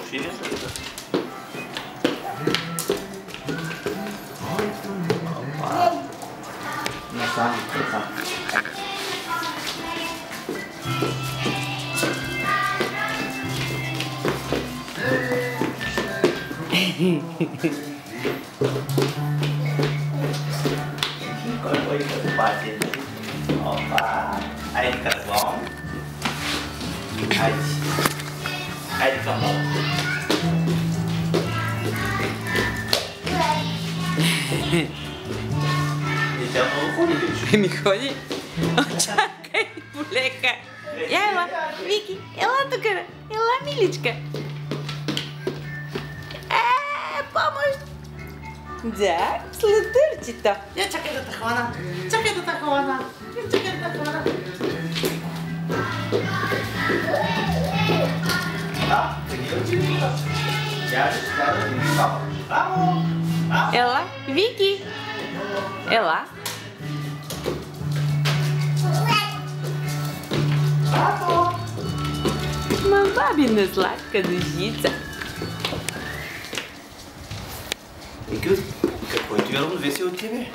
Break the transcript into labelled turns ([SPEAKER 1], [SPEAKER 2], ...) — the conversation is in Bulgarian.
[SPEAKER 1] Филин. Не сам, не сам. Coi cái bà trên opa, ai đi cắt bóng, ai đi cầm bóng.
[SPEAKER 2] Не ходи. Чакай, полека. Я ела. Вики, ела тук. Ела, миличка. Помощ. Да, сладурчето.
[SPEAKER 1] Я чакай да те хвана. Чакай да те хвана. Чакай да те хвана. Да, такива очи. Тя ще кара да ми става. Браво!
[SPEAKER 2] Ела, Вики. Ела.
[SPEAKER 1] Браво!
[SPEAKER 2] Ма бабина сладка душица.
[SPEAKER 1] Какво е това равновесие от тебе?